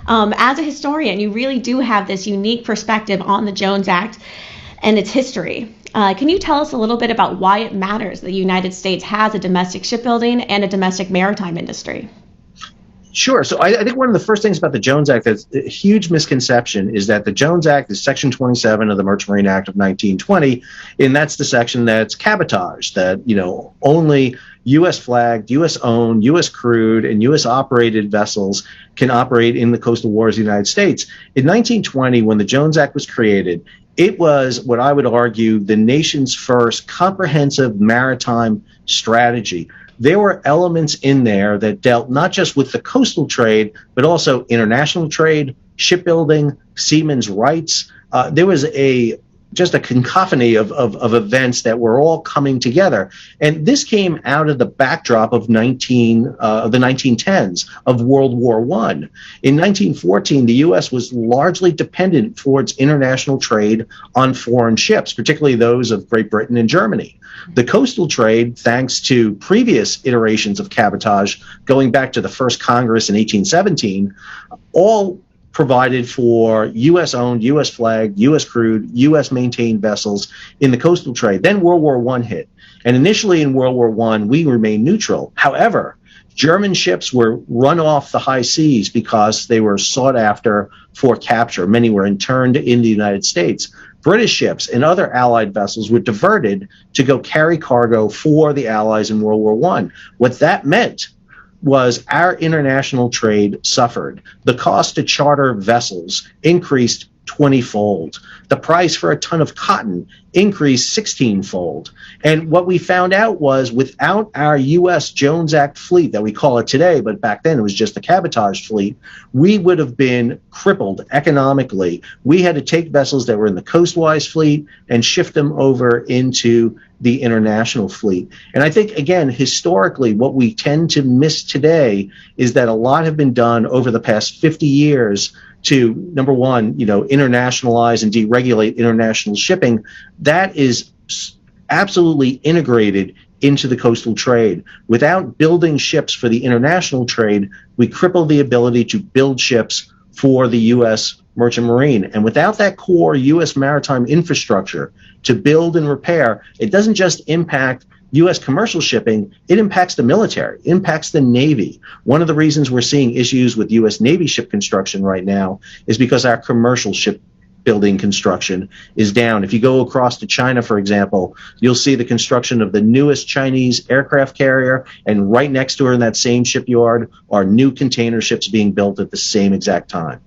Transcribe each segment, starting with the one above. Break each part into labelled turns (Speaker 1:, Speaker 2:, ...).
Speaker 1: As a historian, you really do have this unique perspective on the Jones Act and its history. Can you tell us a little bit about why it matters that the United States has a domestic shipbuilding and a domestic maritime industry?
Speaker 2: Sure. So I think one of the first things about the Jones Act that's a huge misconception is that the Jones Act is Section 27 of the Merchant Marine Act of 1920, and that's the section that's cabotage, that, only U.S. flagged, U.S. owned, U.S. crewed, and U.S. operated vessels can operate in the coastal waters of the United States. In 1920, when the Jones Act was created, it was what I would argue the nation's first comprehensive maritime strategy. There were elements in there that dealt not just with the coastal trade, but also international trade, shipbuilding, seamen's rights. There was just a cacophony of events that were all coming together. And this came out of the backdrop of the 1910s of World War I. In 1914, the U.S. was largely dependent for its international trade on foreign ships, particularly those of Great Britain and Germany. The coastal trade, thanks to previous iterations of cabotage, going back to the first Congress in 1817, all provided for U.S. owned, U.S. flagged, U.S. crewed, U.S. maintained vessels in the coastal trade. Then World War I hit. And initially in World War I, we remained neutral. However, German ships were run off the high seas because they were sought after for capture. Many were interned in the United States. British ships and other Allied vessels were diverted to go carry cargo for the Allies in World War I. What that meant was our international trade suffered. The cost to charter vessels increased 20-fold. The price for a ton of cotton increased 16-fold. And what we found out was without our U.S. Jones Act fleet that we call it today, but back then it was just the cabotage fleet, we would have been crippled economically. We had to take vessels that were in the coastwise fleet and shift them over into the international fleet. And I think, again, historically, what we tend to miss today is that a lot have been done over the past 50 years to, number one, internationalize and deregulate international shipping. That is absolutely integrated into the coastal trade. Without building ships for the international trade, we cripple the ability to build ships for the U.S. merchant marine. And without that core U.S. maritime infrastructure to build and repair, it doesn't just impact U.S. commercial shipping, it impacts the military, impacts the Navy. One of the reasons we're seeing issues with U.S. Navy ship construction right now is because our commercial shipbuilding construction is down. If you go across to China, for example, you'll see the construction of the newest Chinese aircraft carrier, and right next to her in that same shipyard are new container ships being built at the same exact time.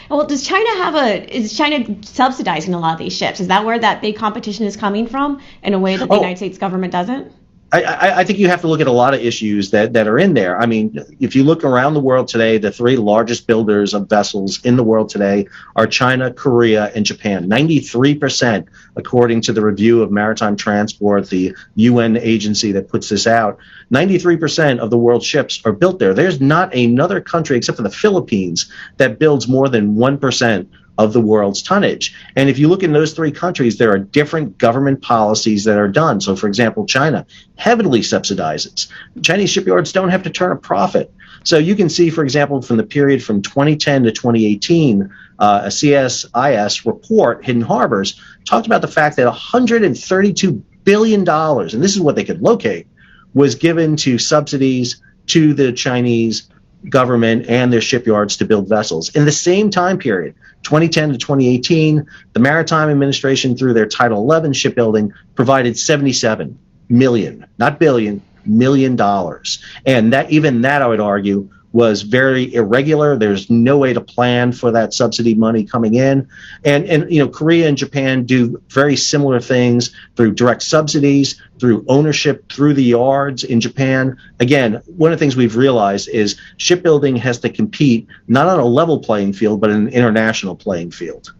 Speaker 1: Well, is China subsidizing a lot of these ships? Is that where that big competition is coming from in a way that the United States government doesn't?
Speaker 2: I think you have to look at a lot of issues that are in there. I mean, if you look around the world today, the three largest builders of vessels in the world today are China, Korea, and Japan. 93%, according to the Review of Maritime Transport, the UN agency that puts this out, 93% of the world's ships are built there. There's not another country except for the Philippines that builds more than 1% of the world's tonnage. And if you look in those three countries, there are different government policies that are done. So, for example, China heavily subsidizes. Chinese shipyards don't have to turn a profit. So you can see, for example, from the period from 2010 to 2018, a CSIS report, Hidden Harbors, talked about the fact that $132 billion, and this is what they could locate, was given to subsidies to the Chinese government and their shipyards to build vessels. In the same time period, 2010 to 2018, the Maritime Administration, through their Title 11 shipbuilding, provided 77 million, not billion, $1 million. And that, I would argue, was very irregular. There's no way to plan for that subsidy money coming in. And Korea and Japan do very similar things through direct subsidies, through ownership, through the yards in Japan. Again, one of the things we've realized is shipbuilding has to compete not on a level playing field, but an international playing field.